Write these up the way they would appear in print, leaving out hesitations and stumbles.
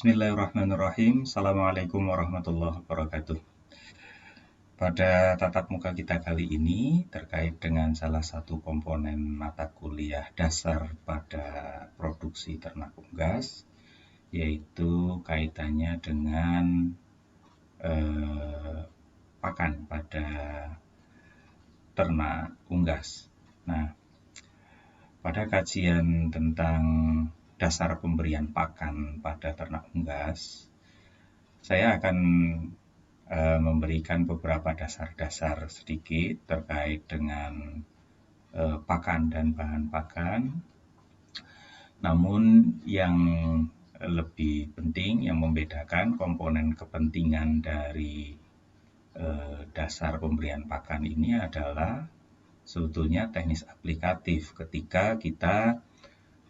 Bismillahirrahmanirrahim. Assalamualaikum warahmatullahi wabarakatuh. Pada tatap muka kita kali ini terkait dengan salah satu komponen mata kuliah dasar pada produksi ternak unggas, yaitu kaitannya dengan pakan pada ternak unggas. Nah, pada kajian tentang dasar pemberian pakan pada ternak unggas, saya akan memberikan beberapa dasar-dasar sedikit terkait dengan pakan dan bahan pakan. Namun yang lebih penting, yang membedakan komponen kepentingan dari dasar pemberian pakan ini adalah sebetulnya teknis aplikatif ketika kita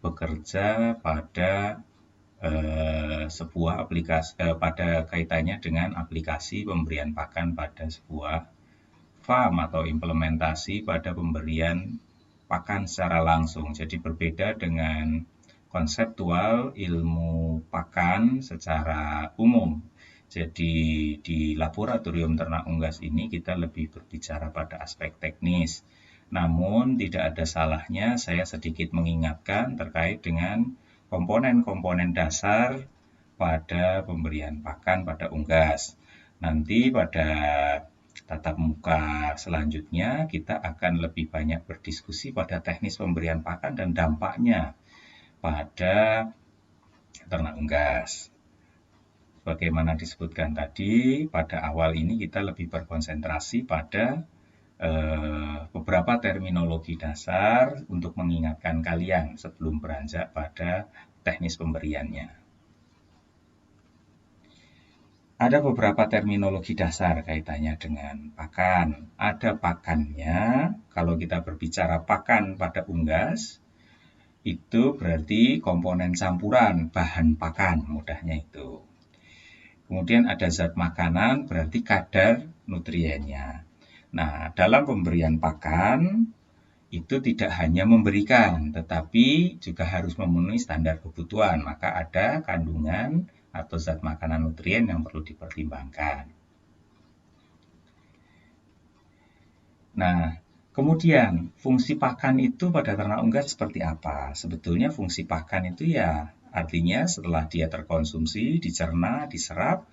bekerja pada sebuah aplikasi pada kaitannya dengan aplikasi pemberian pakan pada sebuah farm atau implementasi pada pemberian pakan secara langsung. Jadi berbeda dengan konseptual ilmu pakan secara umum. Jadi di laboratorium ternak unggas ini kita lebih berbicara pada aspek teknis. Namun tidak ada salahnya saya sedikit mengingatkan terkait dengan komponen-komponen dasar pada pemberian pakan pada unggas. Nanti pada tatap muka selanjutnya kita akan lebih banyak berdiskusi pada teknis pemberian pakan dan dampaknya pada ternak unggas. Sebagaimana disebutkan tadi, pada awal ini kita lebih berkonsentrasi pada beberapa terminologi dasar untuk mengingatkan kalian sebelum beranjak pada teknis pemberiannya. Ada beberapa terminologi dasar kaitannya dengan pakan. Ada pakannya, kalau kita berbicara pakan pada unggas, itu berarti komponen campuran bahan pakan, mudahnya itu. Kemudian ada zat makanan, berarti kadar nutriennya. Nah, dalam pemberian pakan, itu tidak hanya memberikan, tetapi juga harus memenuhi standar kebutuhan. Maka ada kandungan atau zat makanan nutrien yang perlu dipertimbangkan. Nah, kemudian fungsi pakan itu pada ternak unggas seperti apa? Sebetulnya fungsi pakan itu ya artinya setelah dia terkonsumsi, dicerna, diserap,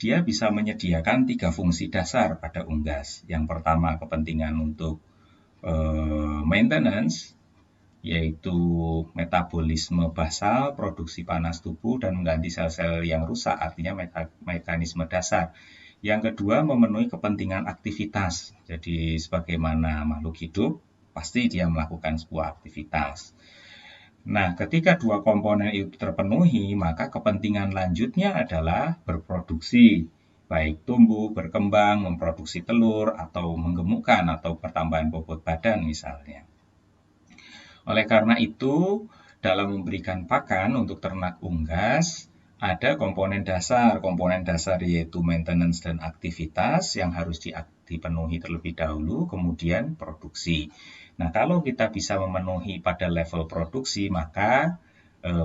dia bisa menyediakan 3 fungsi dasar pada unggas. Yang pertama kepentingan untuk maintenance, yaitu metabolisme basal, produksi panas tubuh, dan mengganti sel-sel yang rusak, artinya mekanisme dasar. Yang kedua, memenuhi kepentingan aktivitas. Jadi, sebagaimana makhluk hidup, pasti dia melakukan sebuah aktivitas. Nah, ketika 2 komponen itu terpenuhi, maka kepentingan lanjutnya adalah berproduksi, baik tumbuh, berkembang, memproduksi telur, atau menggemukkan, atau pertambahan bobot badan misalnya. Oleh karena itu, dalam memberikan pakan untuk ternak unggas, ada komponen dasar yaitu maintenance dan aktivitas yang harus dipenuhi terlebih dahulu, kemudian produksi. Nah, kalau kita bisa memenuhi pada level produksi, maka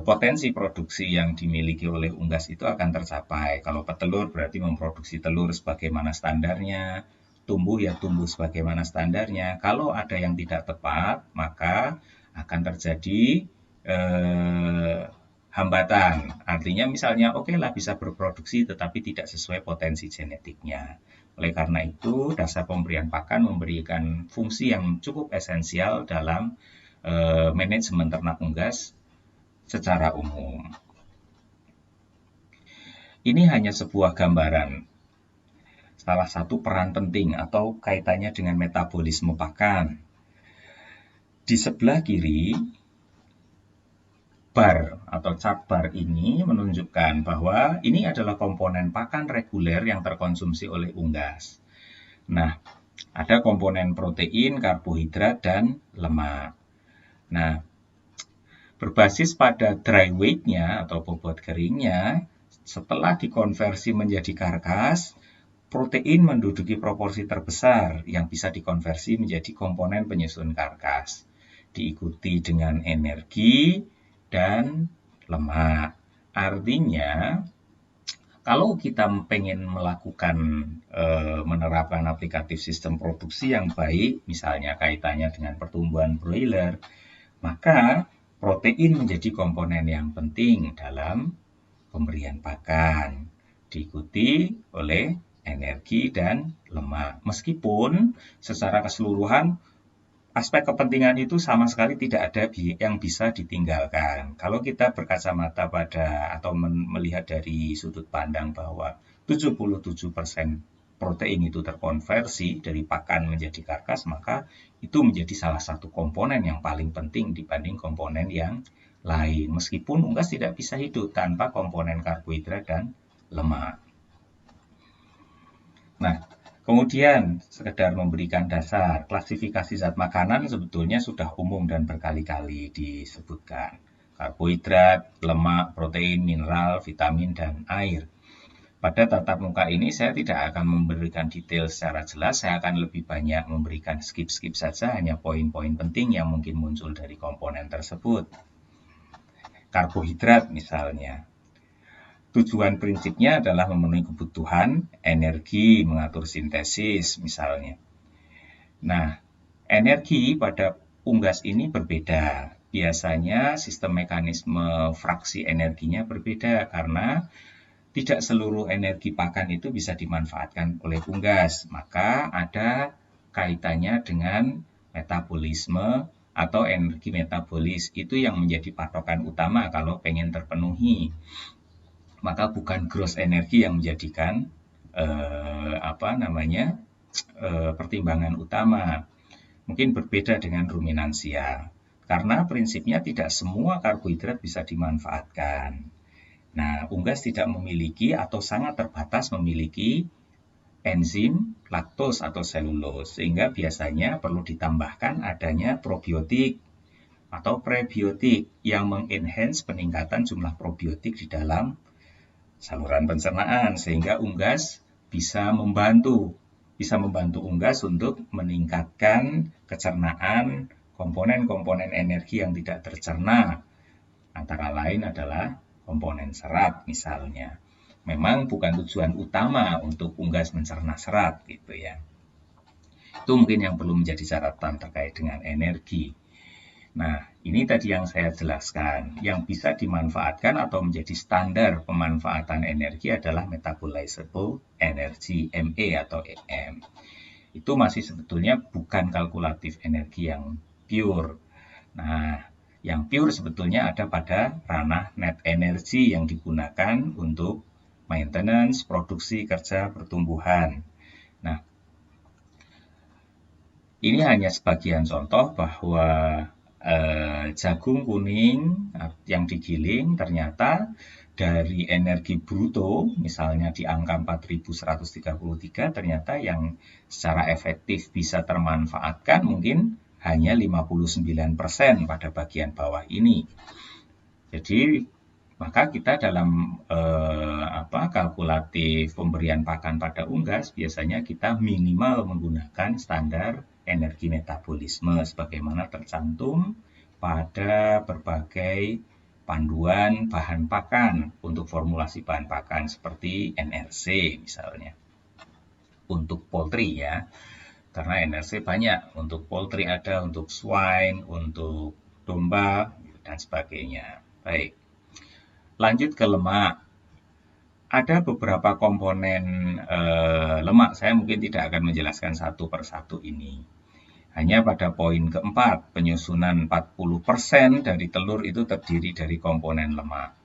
potensi produksi yang dimiliki oleh unggas itu akan tercapai. Kalau petelur berarti memproduksi telur sebagaimana standarnya, tumbuh ya tumbuh sebagaimana standarnya. Kalau ada yang tidak tepat, maka akan terjadi hambatan. Artinya misalnya oke lah bisa berproduksi tetapi tidak sesuai potensi genetiknya. Oleh karena itu, dasar pemberian pakan memberikan fungsi yang cukup esensial dalam manajemen ternak unggas secara umum. Ini hanya sebuah gambaran salah satu peran penting atau kaitannya dengan metabolisme pakan. Di sebelah kiri, bar atau chart bar ini menunjukkan bahwa ini adalah komponen pakan reguler yang terkonsumsi oleh unggas. Nah, ada komponen protein, karbohidrat, dan lemak. Nah, berbasis pada dry weight-nya atau bobot keringnya, setelah dikonversi menjadi karkas, protein menduduki proporsi terbesar yang bisa dikonversi menjadi komponen penyusun karkas. Diikuti dengan energi dan lemak. Artinya Kalau kita pengen melakukan menerapkan aplikatif sistem produksi yang baik, misalnya kaitannya dengan pertumbuhan broiler, maka protein menjadi komponen yang penting dalam pemberian pakan, diikuti oleh energi dan lemak. Meskipun secara keseluruhan aspek kepentingan itu sama sekali tidak ada yang bisa ditinggalkan. Kalau kita berkacamata pada atau melihat dari sudut pandang bahwa 77% protein itu terkonversi dari pakan menjadi karkas, maka itu menjadi salah satu komponen yang paling penting dibanding komponen yang lain. Meskipun unggas tidak bisa hidup tanpa komponen karbohidrat dan lemak. Nah, kemudian sekedar memberikan dasar, klasifikasi zat makanan sebetulnya sudah umum dan berkali-kali disebutkan. Karbohidrat, lemak, protein, mineral, vitamin, dan air. Pada tatap muka ini saya tidak akan memberikan detail secara jelas, saya akan lebih banyak memberikan skip-skip saja, hanya poin-poin penting yang mungkin muncul dari komponen tersebut. Karbohidrat misalnya. Tujuan prinsipnya adalah memenuhi kebutuhan energi, mengatur sintesis misalnya. Nah, energi pada unggas ini berbeda. Biasanya sistem mekanisme fraksi energinya berbeda karena tidak seluruh energi pakan itu bisa dimanfaatkan oleh unggas. Maka ada kaitannya dengan metabolisme atau energi metabolis. Itu yang menjadi patokan utama kalau pengen terpenuhi. Maka bukan gross energi yang menjadikan pertimbangan utama. Mungkin berbeda dengan ruminansia, karena prinsipnya tidak semua karbohidrat bisa dimanfaatkan. Nah, unggas tidak memiliki atau sangat terbatas memiliki enzim laktos atau selulose, sehingga biasanya perlu ditambahkan adanya probiotik atau prebiotik yang mengenhance peningkatan jumlah probiotik di dalam saluran pencernaan, sehingga unggas bisa membantu unggas untuk meningkatkan kecernaan komponen-komponen energi yang tidak tercerna. Antara lain adalah komponen serat misalnya. Memang bukan tujuan utama untuk unggas mencerna serat gitu ya. Itu mungkin yang perlu menjadi catatan terkait dengan energi. Nah, ini tadi yang saya jelaskan. Yang bisa dimanfaatkan atau menjadi standar pemanfaatan energi adalah metabolizable energy, ME atau EM. Itu masih sebetulnya bukan kalkulatif energi yang pure. Nah, yang pure sebetulnya ada pada ranah net energy yang digunakan untuk maintenance, produksi, kerja, pertumbuhan. Nah, ini hanya sebagian contoh bahwa jagung kuning yang digiling ternyata dari energi bruto misalnya di angka 4133 ternyata yang secara efektif bisa termanfaatkan mungkin hanya 59% pada bagian bawah ini. Jadi maka kita dalam kalkulatif pemberian pakan pada unggas biasanya kita minimal menggunakan standar energi metabolisme sebagaimana tercantum pada berbagai panduan bahan pakan untuk formulasi bahan pakan seperti NRC misalnya. Untuk poultry ya. Karena NRC banyak, untuk poultry ada, untuk swine, untuk domba dan sebagainya. Baik. Lanjut ke lemak. Ada beberapa komponen lemak, saya mungkin tidak akan menjelaskan satu persatu ini. Hanya pada poin keempat, penyusunan 40% dari telur itu terdiri dari komponen lemak.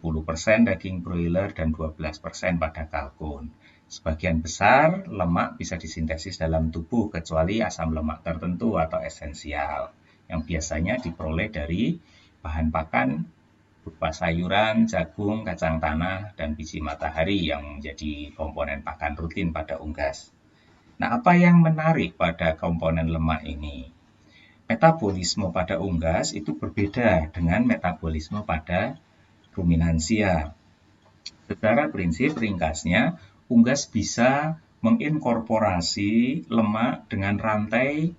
70% daging broiler dan 12% pada kalkun. Sebagian besar lemak bisa disintesis dalam tubuh kecuali asam lemak tertentu atau esensial yang biasanya diperoleh dari bahan pakan berupa sayuran, jagung, kacang tanah, dan biji matahari yang menjadi komponen pakan rutin pada unggas. Nah, apa yang menarik pada komponen lemak ini? Metabolisme pada unggas itu berbeda dengan metabolisme pada ruminansia. Secara prinsip ringkasnya, unggas bisa menginkorporasi lemak dengan rantai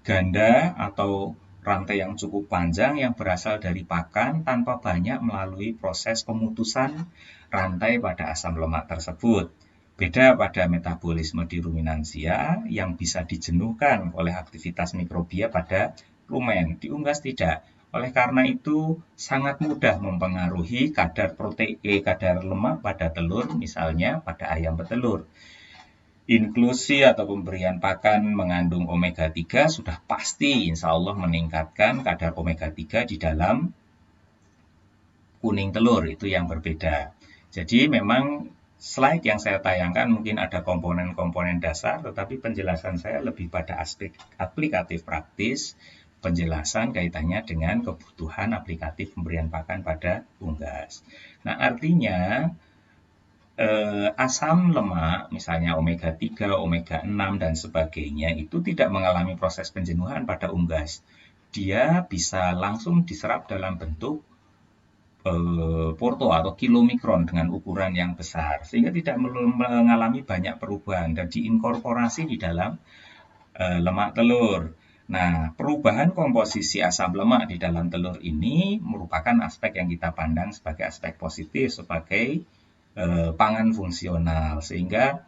ganda atau rantai yang cukup panjang yang berasal dari pakan tanpa banyak melalui proses pemutusan rantai pada asam lemak tersebut. Beda pada metabolisme di ruminansia yang bisa dijenuhkan oleh aktivitas mikrobia pada rumen. Di unggas tidak. Oleh karena itu sangat mudah mempengaruhi kadar protein, kadar lemak pada telur, misalnya pada ayam petelur. Inklusi atau pemberian pakan mengandung omega 3 sudah pasti insya Allah meningkatkan kadar omega 3 di dalam kuning telur, itu yang berbeda. Jadi memang slide yang saya tayangkan mungkin ada komponen-komponen dasar, tetapi penjelasan saya lebih pada aspek aplikatif praktis, penjelasan kaitannya dengan kebutuhan aplikatif pemberian pakan pada unggas. Nah, artinya asam lemak, misalnya omega 3, omega 6, dan sebagainya, itu tidak mengalami proses penjenuhan pada unggas. Dia bisa langsung diserap dalam bentuk porto atau kilomikron dengan ukuran yang besar, sehingga tidak mengalami banyak perubahan dan diinkorporasi di dalam lemak telur. Nah, perubahan komposisi asam lemak di dalam telur ini merupakan aspek yang kita pandang sebagai aspek positif, sebagai pangan fungsional, sehingga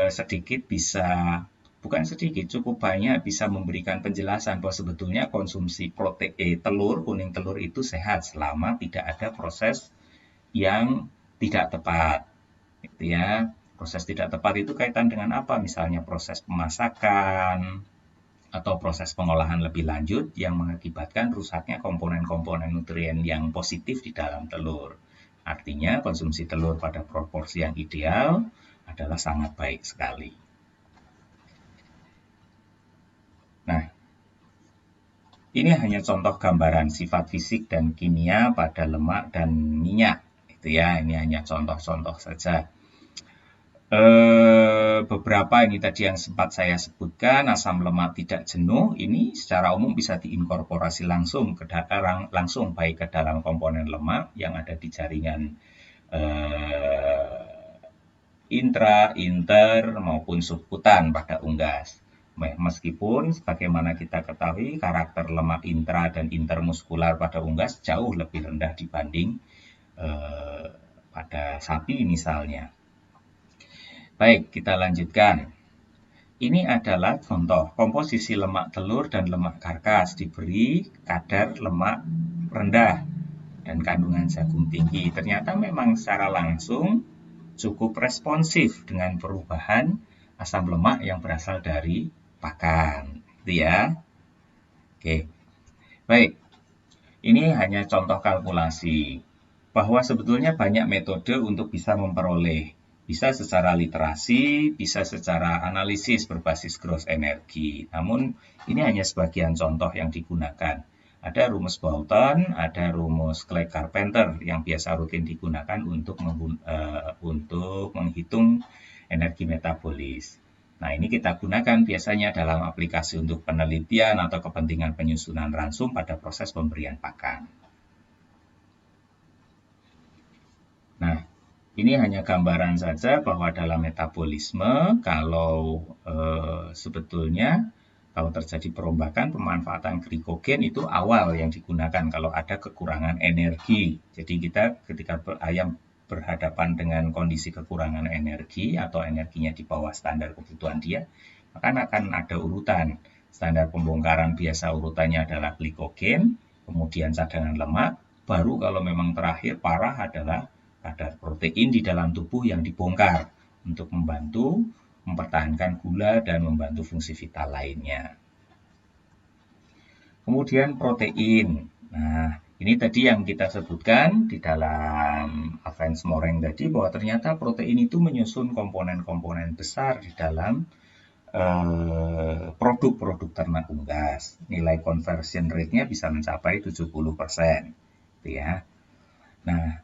sedikit bisa, bukan sedikit, cukup banyak bisa memberikan penjelasan bahwa sebetulnya konsumsi protein telur, kuning telur itu sehat selama tidak ada proses yang tidak tepat. Gitu ya. Proses tidak tepat itu kaitan dengan apa? Misalnya proses pemasakan atau proses pengolahan lebih lanjut yang mengakibatkan rusaknya komponen-komponen nutrien yang positif di dalam telur. Artinya konsumsi telur pada proporsi yang ideal adalah sangat baik sekali. Nah, ini hanya contoh gambaran sifat fisik dan kimia pada lemak dan minyak. Itu ya, ini hanya contoh-contoh saja. Beberapa ini tadi yang sempat saya sebutkan, asam lemak tidak jenuh, ini secara umum bisa diinkorporasi langsung baik ke dalam komponen lemak yang ada di jaringan intra, inter, maupun subkutan pada unggas. Meskipun sebagaimana kita ketahui karakter lemak intra dan intermuskular pada unggas jauh lebih rendah dibanding pada sapi misalnya. Baik, kita lanjutkan. Ini adalah contoh komposisi lemak telur dan lemak karkas diberi kadar lemak rendah dan kandungan jagung tinggi. Ternyata memang secara langsung cukup responsif dengan perubahan asam lemak yang berasal dari pakan. Gitu ya. Oke. Baik. Ini hanya contoh kalkulasi bahwa sebetulnya banyak metode untuk bisa memperoleh. Bisa secara literasi, bisa secara analisis berbasis gross energi. Namun ini hanya sebagian contoh yang digunakan. Ada rumus Boulton, ada rumus Clay-Carpenter yang biasa rutin digunakan untuk menghitung energi metabolis. Nah, ini kita gunakan biasanya dalam aplikasi untuk penelitian atau kepentingan penyusunan ransum pada proses pemberian pakan. Nah, ini hanya gambaran saja bahwa dalam metabolisme kalau sebetulnya kalau terjadi perombakan pemanfaatan glikogen itu awal yang digunakan kalau ada kekurangan energi. Jadi kita ketika ayam berhadapan dengan kondisi kekurangan energi atau energinya di bawah standar kebutuhan dia, maka akan ada urutan. Standar pembongkaran biasa urutannya adalah glikogen, kemudian cadangan lemak, baru kalau memang terakhir parah adalah kadar protein di dalam tubuh yang dibongkar untuk membantu mempertahankan gula dan membantu fungsi vital lainnya. Kemudian protein. Nah, ini tadi yang kita sebutkan di dalam Avance Moreng tadi bahwa ternyata protein itu menyusun komponen-komponen besar di dalam produk-produk ternak unggas. Nilai conversion rate-nya bisa mencapai 70%. Gitu ya. Nah,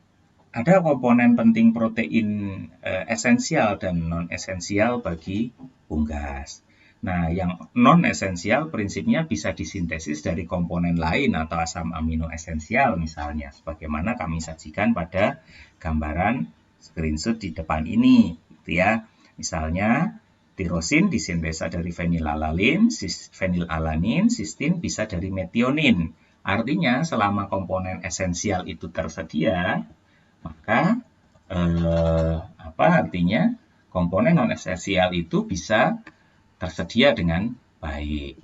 ada komponen penting protein esensial dan non-esensial bagi unggas. Nah, yang non-esensial prinsipnya bisa disintesis dari komponen lain atau asam amino esensial misalnya, sebagaimana kami sajikan pada gambaran screenshot di depan ini, gitu ya. Misalnya Tirosin disintesa dari fenilalanin, sistin bisa dari metionin. Artinya selama komponen esensial itu tersedia, maka artinya komponen non esensial itu bisa tersedia dengan baik.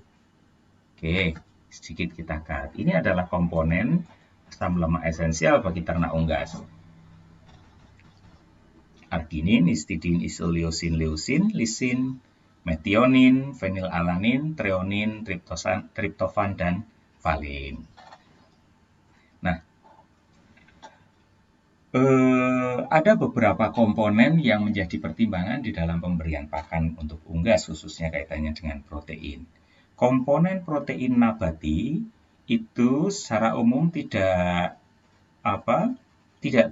Oke, sedikit kita cut. Ini adalah komponen asam lemak esensial bagi ternak unggas. Arginin, histidin, isoleusin, leusin, lisin, metionin, fenilalanin, treonin, triptofan, dan valin. Nah, ada beberapa komponen yang menjadi pertimbangan di dalam pemberian pakan untuk unggas, khususnya kaitannya dengan protein. Komponen protein nabati itu secara umum tidak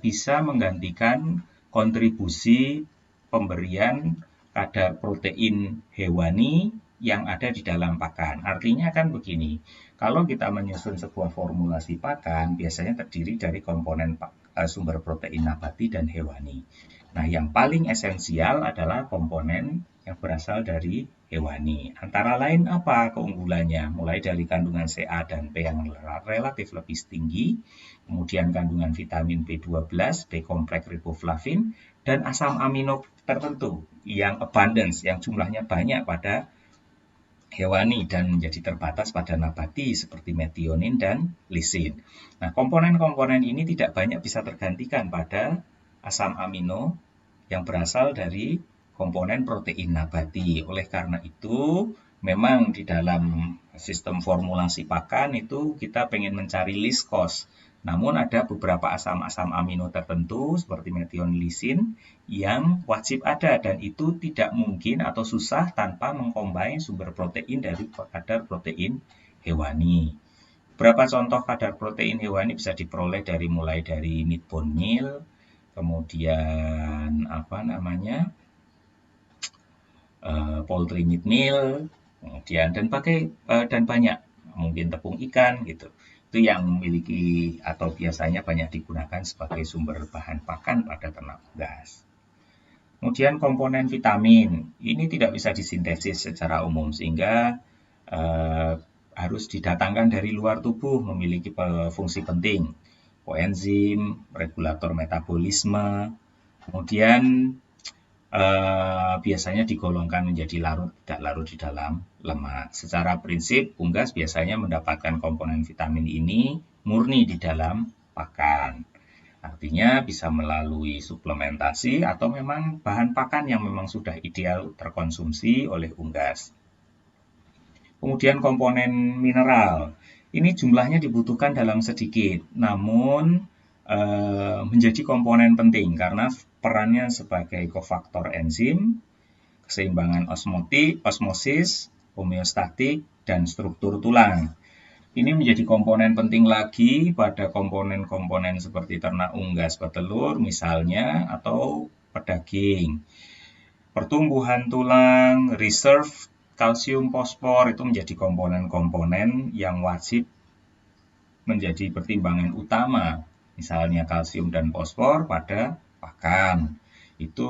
bisa menggantikan kontribusi pemberian kadar protein hewani yang ada di dalam pakan. Artinya kan begini, kalau kita menyusun sebuah formulasi pakan, biasanya terdiri dari komponen sumber protein nabati dan hewani. Nah, yang paling esensial adalah komponen yang berasal dari hewani. Antara lain apa keunggulannya? Mulai dari kandungan CA dan P yang relatif lebih tinggi, kemudian kandungan vitamin B12, B kompleks riboflavin, dan asam amino tertentu yang abundance, yang jumlahnya banyak pada hewani dan menjadi terbatas pada nabati seperti metionin dan lisin. Nah, komponen-komponen ini tidak banyak bisa tergantikan pada asam amino yang berasal dari komponen protein nabati. Oleh karena itu, memang di dalam sistem formulasi pakan itu kita pengen mencari least cost. Namun ada beberapa asam-asam amino tertentu seperti metionin, lisin yang wajib ada dan itu tidak mungkin atau susah tanpa mengcombine sumber protein dari kadar protein hewani. Beberapa contoh kadar protein hewani bisa diperoleh mulai dari meat bone meal, kemudian poultry meat meal, kemudian dan banyak, mungkin tepung ikan gitu. Itu yang memiliki atau biasanya banyak digunakan sebagai sumber bahan pakan pada ternak unggas. Kemudian komponen vitamin, ini tidak bisa disintesis secara umum sehingga harus didatangkan dari luar tubuh, memiliki fungsi penting. Koenzim, regulator metabolisme, kemudian biasanya digolongkan menjadi tidak larut di dalam lemak. Secara prinsip, unggas biasanya mendapatkan komponen vitamin ini murni di dalam pakan. Artinya bisa melalui suplementasi atau memang bahan pakan yang memang sudah ideal terkonsumsi oleh unggas. Kemudian komponen mineral. Ini jumlahnya dibutuhkan dalam sedikit, namun menjadi komponen penting karena perannya sebagai kofaktor enzim, keseimbangan osmosis, homeostatik, dan struktur tulang. Ini menjadi komponen penting lagi pada komponen-komponen seperti ternak unggas petelur misalnya atau pedaging. Pertumbuhan tulang, reserve kalsium fosfor itu menjadi komponen-komponen yang wajib menjadi pertimbangan utama. Misalnya kalsium dan fosfor pada pakan. Itu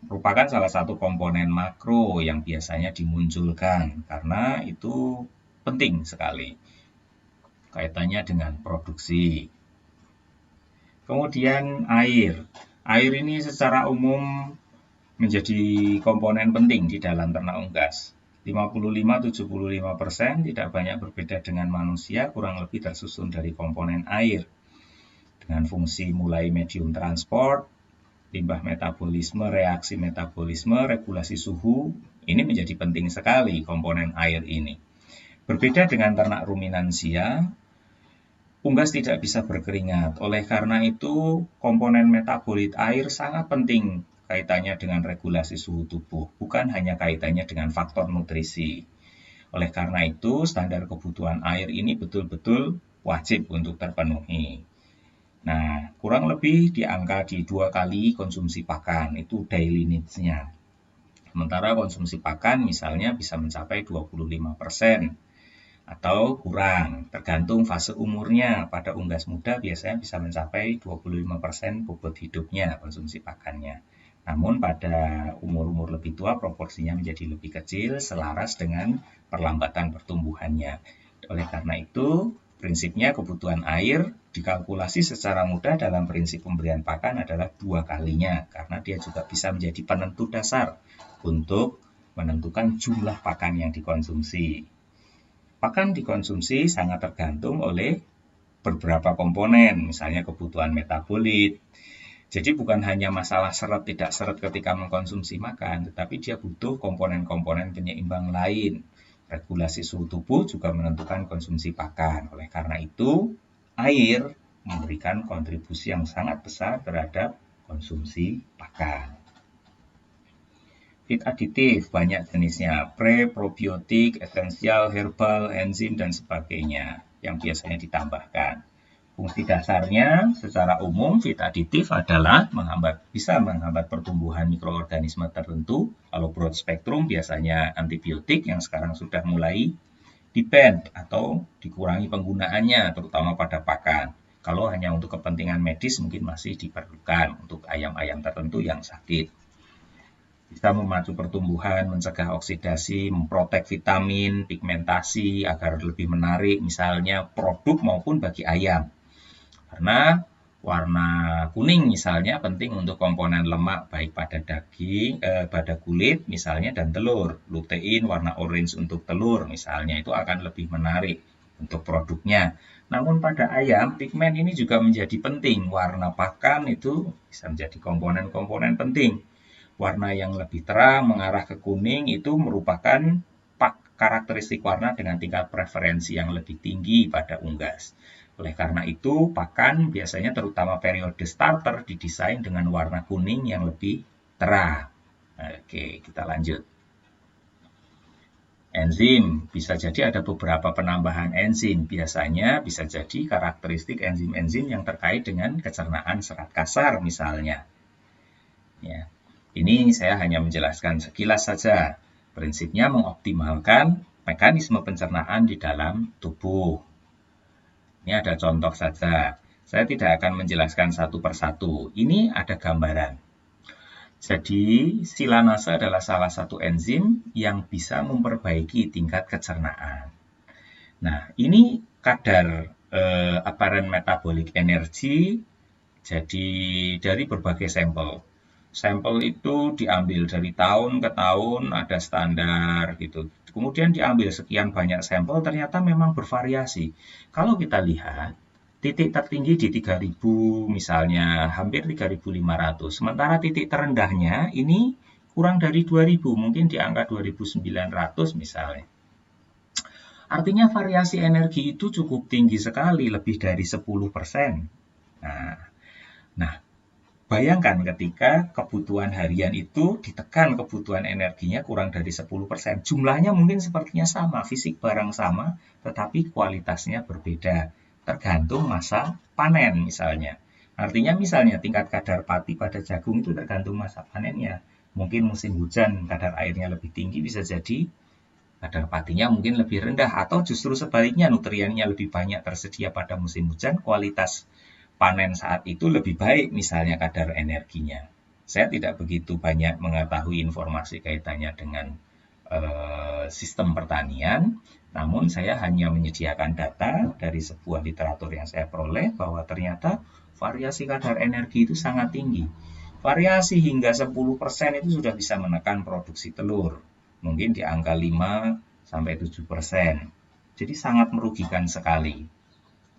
merupakan salah satu komponen makro yang biasanya dimunculkan karena itu penting sekali kaitannya dengan produksi. Kemudian air. Air ini secara umum menjadi komponen penting di dalam ternak unggas. 55-75% tidak banyak berbeda dengan manusia, kurang lebih tersusun dari komponen air. Dengan fungsi mulai medium transport, limbah metabolisme, reaksi metabolisme, regulasi suhu, ini menjadi penting sekali komponen air ini. Berbeda dengan ternak ruminansia, unggas tidak bisa berkeringat. Oleh karena itu, komponen metabolit air sangat penting kaitannya dengan regulasi suhu tubuh, bukan hanya kaitannya dengan faktor nutrisi. Oleh karena itu, standar kebutuhan air ini betul-betul wajib untuk terpenuhi. Nah, kurang lebih di angka di 2 kali konsumsi pakan, itu daily needs-nya. Sementara konsumsi pakan misalnya bisa mencapai 25% atau kurang, tergantung fase umurnya. Pada unggas muda biasanya bisa mencapai 25% bobot hidupnya konsumsi pakannya. Namun pada umur-umur lebih tua proporsinya menjadi lebih kecil selaras dengan perlambatan pertumbuhannya. Oleh karena itu, prinsipnya kebutuhan air dikalkulasi secara mudah dalam prinsip pemberian pakan adalah 2 kalinya, karena dia juga bisa menjadi penentu dasar untuk menentukan jumlah pakan yang dikonsumsi. Pakan dikonsumsi sangat tergantung oleh beberapa komponen, misalnya kebutuhan metabolit. Jadi bukan hanya masalah seret tidak seret ketika mengkonsumsi makan, tetapi dia butuh komponen-komponen penyeimbang lain. Regulasi suhu tubuh juga menentukan konsumsi pakan. Oleh karena itu, air memberikan kontribusi yang sangat besar terhadap konsumsi pakan. Feed aditif banyak jenisnya, pre, probiotik, esensial, herbal, enzim, dan sebagainya yang biasanya ditambahkan. Fungsi dasarnya secara umum feed aditif adalah bisa menghambat pertumbuhan mikroorganisme tertentu. Kalau broad spektrum biasanya antibiotik yang sekarang sudah mulai di-ban atau dikurangi penggunaannya terutama pada pakan. Kalau hanya untuk kepentingan medis mungkin masih diperlukan untuk ayam-ayam tertentu yang sakit. Bisa memacu pertumbuhan, mencegah oksidasi, memprotek vitamin, pigmentasi agar lebih menarik misalnya produk maupun bagi ayam. Karena warna kuning misalnya penting untuk komponen lemak baik pada daging, pada kulit misalnya dan telur. Lutein warna orange untuk telur misalnya itu akan lebih menarik untuk produknya. Namun pada ayam pigmen ini juga menjadi penting. Warna pakan itu bisa menjadi komponen-komponen penting. Warna yang lebih terang mengarah ke kuning itu merupakan karakteristik warna dengan tingkat preferensi yang lebih tinggi pada unggas. Oleh karena itu, pakan biasanya terutama periode starter didesain dengan warna kuning yang lebih terang. Oke, kita lanjut. Enzim, bisa jadi ada beberapa penambahan enzim. Biasanya bisa jadi karakteristik enzim-enzim yang terkait dengan pencernaan serat kasar misalnya. Ya. Ini saya hanya menjelaskan sekilas saja. Prinsipnya mengoptimalkan mekanisme pencernaan di dalam tubuh. Ini ada contoh saja. Saya tidak akan menjelaskan satu persatu. Ini ada gambaran. Jadi, silanase adalah salah satu enzim yang bisa memperbaiki tingkat kecernaan. Nah, ini kadar apparent metabolic energy jadi dari berbagai sampel. Sampel itu diambil dari tahun ke tahun, ada standar gitu. Kemudian diambil sekian banyak sampel, ternyata memang bervariasi. Kalau kita lihat, titik tertinggi di 3000 misalnya, hampir 3500. Sementara titik terendahnya ini kurang dari 2000, mungkin di angka 2900 misalnya. Artinya variasi energi itu cukup tinggi sekali, lebih dari 10%. Nah, bayangkan ketika kebutuhan harian itu ditekan kebutuhan energinya kurang dari 10%. Jumlahnya mungkin sepertinya sama, fisik barang sama, tetapi kualitasnya berbeda. Tergantung masa panen misalnya. Artinya misalnya tingkat kadar pati pada jagung itu tergantung masa panennya. Mungkin musim hujan kadar airnya lebih tinggi, bisa jadi kadar patinya mungkin lebih rendah. Atau justru sebaliknya nutriennya lebih banyak tersedia pada musim hujan, kualitas panen saat itu lebih baik misalnya kadar energinya. Saya tidak begitu banyak mengetahui informasi kaitannya dengan sistem pertanian, namun saya hanya menyediakan data dari sebuah literatur yang saya peroleh bahwa ternyata variasi kadar energi itu sangat tinggi. Variasi hingga 10% itu sudah bisa menekan produksi telur, mungkin di angka 5-7%. Jadi sangat merugikan sekali.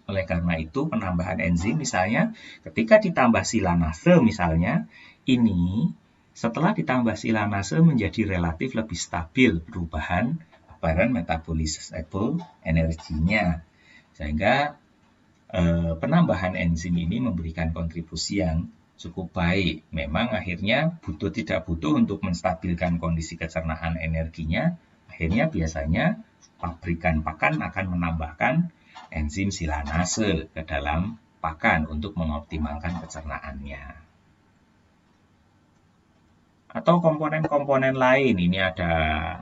Oleh karena itu, penambahan enzim misalnya, ketika ditambah silanase misalnya, ini setelah ditambah silanase menjadi relatif lebih stabil perubahan apparent metabolisable energinya. Sehingga penambahan enzim ini memberikan kontribusi yang cukup baik. Memang akhirnya tidak butuh untuk menstabilkan kondisi kecernaan energinya. Akhirnya biasanya pabrikan pakan akan menambahkan enzim silanase ke dalam pakan untuk mengoptimalkan pencernaannya. Atau komponen-komponen lain, ini ada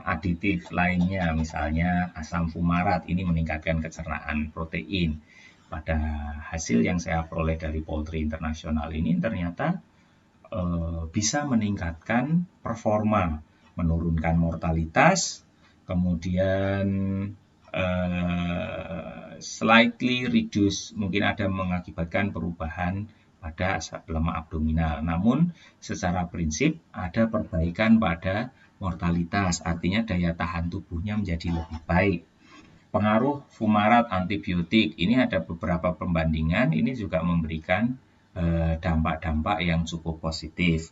aditif lainnya, misalnya asam fumarat, ini meningkatkan kecernaan protein. Pada hasil yang saya peroleh dari Poultry International ini ternyata bisa meningkatkan performa, menurunkan mortalitas, kemudian slightly reduce, mungkin ada mengakibatkan perubahan pada lemak abdominal. Namun secara prinsip ada perbaikan pada mortalitas, artinya daya tahan tubuhnya menjadi lebih baik. Pengaruh fumarat antibiotik, ini ada beberapa pembandingan, ini juga memberikan dampak-dampak yang cukup positif.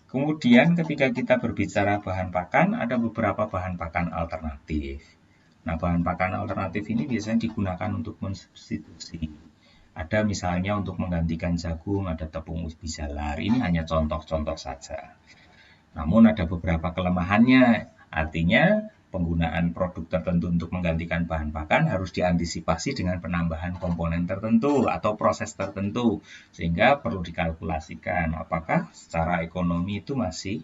Kemudian ketika kita berbicara bahan pakan, ada beberapa bahan pakan alternatif. Nah, bahan pakan alternatif ini biasanya digunakan untuk mensubstitusi. Ada misalnya untuk menggantikan jagung, ada tepung ubi jalar. Ini hanya contoh-contoh saja. Namun ada beberapa kelemahannya, artinya penggunaan produk tertentu untuk menggantikan bahan pakan harus diantisipasi dengan penambahan komponen tertentu atau proses tertentu, sehingga perlu dikalkulasikan apakah secara ekonomi itu masih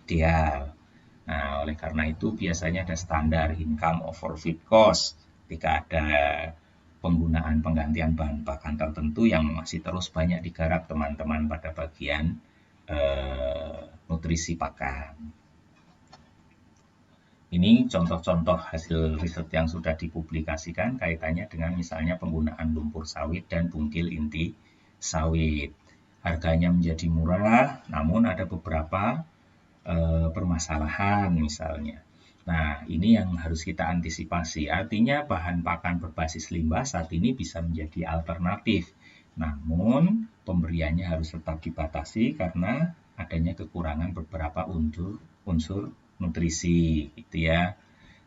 ideal. Nah, oleh karena itu biasanya ada standar income over feed cost ketika ada penggunaan penggantian bahan pakan tertentu yang masih terus banyak digarap teman-teman pada bagian nutrisi pakan. Ini contoh-contoh hasil riset yang sudah dipublikasikan kaitannya dengan misalnya penggunaan lumpur sawit dan bungkil inti sawit. Harganya menjadi murah, namun ada beberapa permasalahan misalnya. Nah, ini yang harus kita antisipasi. Artinya bahan pakan berbasis limbah saat ini bisa menjadi alternatif. Namun, pemberiannya harus tetap dibatasi karena adanya kekurangan beberapa unsur nutrisi, gitu ya.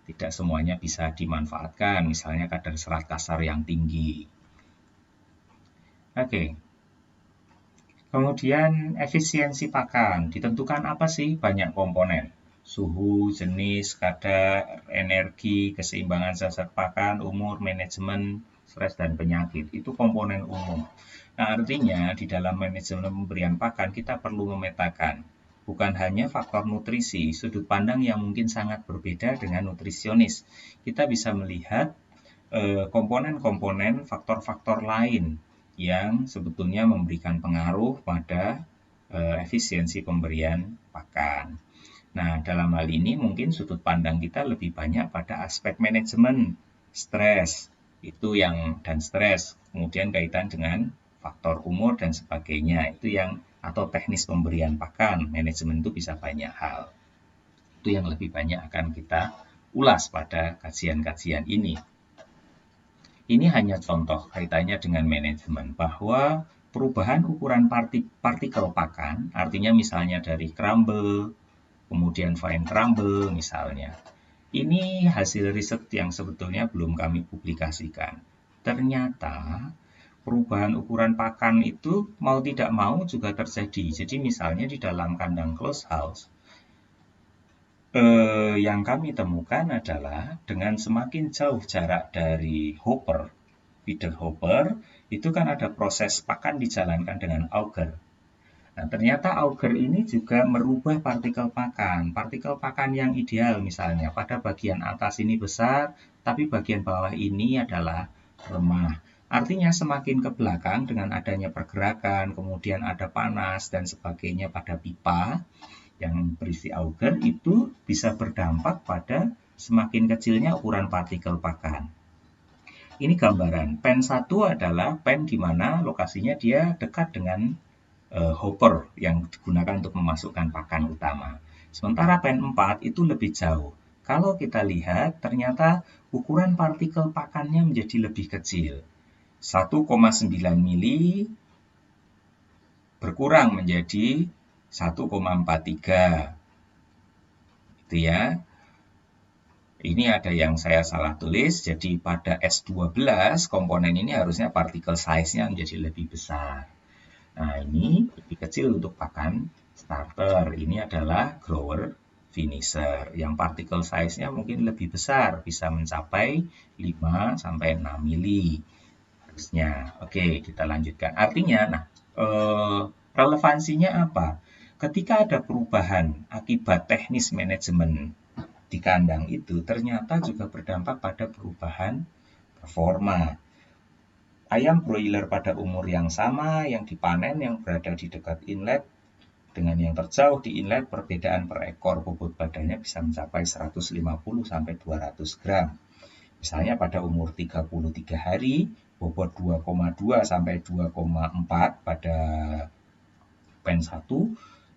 Tidak semuanya bisa dimanfaatkan, misalnya kadar serat kasar yang tinggi. Oke. Kemudian efisiensi pakan, ditentukan apa sih? Banyak komponen. Suhu, jenis, kadar, energi, keseimbangan zat pakan, umur, manajemen, stres, dan penyakit. Itu komponen umum. Nah, artinya di dalam manajemen pemberian pakan kita perlu memetakan bukan hanya faktor nutrisi, sudut pandang yang mungkin sangat berbeda dengan nutrisionis. Kita bisa melihat komponen-komponen faktor-faktor lain yang sebetulnya memberikan pengaruh pada efisiensi pemberian pakan. Nah, dalam hal ini mungkin sudut pandang kita lebih banyak pada aspek manajemen stres, dan stres, kemudian kaitan dengan faktor umur dan sebagainya, itu yang atau teknis pemberian pakan, manajemen itu bisa banyak hal. Itu yang lebih banyak akan kita ulas pada kajian-kajian ini. Ini hanya contoh kaitannya dengan manajemen, bahwa perubahan ukuran partikel pakan, artinya misalnya dari crumble, kemudian fine crumble misalnya. Ini hasil riset yang sebetulnya belum kami publikasikan. Ternyata perubahan ukuran pakan itu mau tidak mau juga terjadi. Jadi misalnya di dalam kandang closed house, yang kami temukan adalah dengan semakin jauh jarak dari hopper, feeder hopper, itu kan ada proses pakan dijalankan dengan auger. Nah, ternyata auger ini juga merubah partikel pakan. Partikel pakan yang ideal misalnya pada bagian atas ini besar, tapi bagian bawah ini adalah lemah. Artinya semakin ke belakang dengan adanya pergerakan, kemudian ada panas dan sebagainya pada pipa yang berisi auger, itu bisa berdampak pada semakin kecilnya ukuran partikel pakan. Ini gambaran. Pen 1 adalah pen di mana lokasinya dia dekat dengan hopper yang digunakan untuk memasukkan pakan utama. Sementara pen 4 itu lebih jauh. Kalau kita lihat, ternyata ukuran partikel pakannya menjadi lebih kecil. 1,9 mili berkurang menjadi 1,43. Itu ya. Ini ada yang saya salah tulis, jadi pada S12 komponen ini harusnya partikel size-nya menjadi lebih besar. Nah, ini lebih kecil untuk pakan starter. Ini adalah grower finisher yang partikel size-nya mungkin lebih besar, bisa mencapai 5 sampai 6 mili harusnya. Oke, kita lanjutkan. Artinya, relevansinya apa? Ketika ada perubahan akibat teknis manajemen di kandang itu, ternyata juga berdampak pada perubahan performa. ayam broiler pada umur yang sama yang dipanen yang berada di dekat inlet dengan yang terjauh di inlet, perbedaan per ekor bobot badannya bisa mencapai 150 sampai 200 gram. Misalnya pada umur 33 hari, bobot 2,2 sampai 2,4 pada pen 1,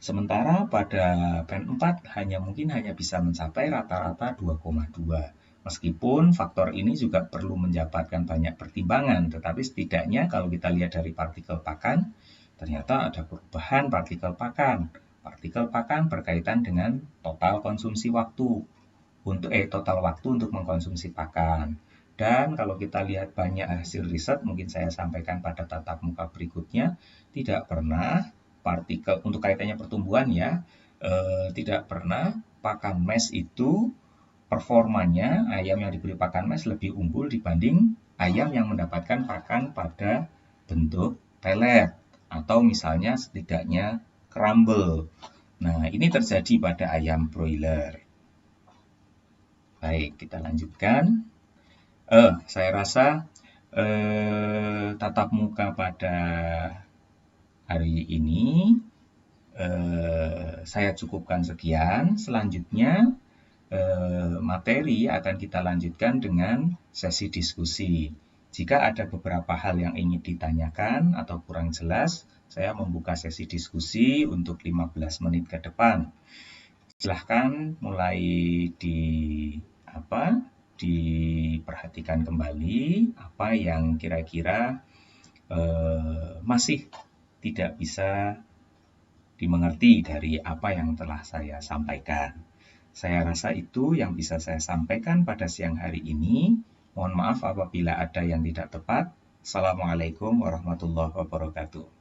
sementara pada pen 4 mungkin hanya bisa mencapai rata-rata 2,2. Meskipun faktor ini juga perlu mendapatkan banyak pertimbangan, tetapi setidaknya kalau kita lihat dari partikel pakan, ternyata ada perubahan partikel pakan. Partikel pakan berkaitan dengan total konsumsi waktu total waktu untuk mengkonsumsi pakan. Dan kalau kita lihat banyak hasil riset, mungkin saya sampaikan pada tatap muka berikutnya, tidak pernah partikel untuk kaitannya pertumbuhan ya, tidak pernah pakan mes itu performanya ayam yang diberi pakan mes lebih unggul dibanding ayam yang mendapatkan pakan pada bentuk pelet atau misalnya setidaknya crumble. Nah, ini terjadi pada ayam broiler. Baik, kita lanjutkan. Saya rasa tatap muka pada hari ini saya cukupkan sekian. Selanjutnya materi akan kita lanjutkan dengan sesi diskusi. Jika ada beberapa hal yang ingin ditanyakan atau kurang jelas, saya membuka sesi diskusi untuk 15 menit ke depan. Silahkan mulai diperhatikan kembali apa yang kira-kira masih tidak bisa dimengerti dari apa yang telah saya sampaikan. Saya rasa itu yang bisa saya sampaikan pada siang hari ini. Mohon maaf apabila ada yang tidak tepat. Assalamualaikum warahmatullahi wabarakatuh.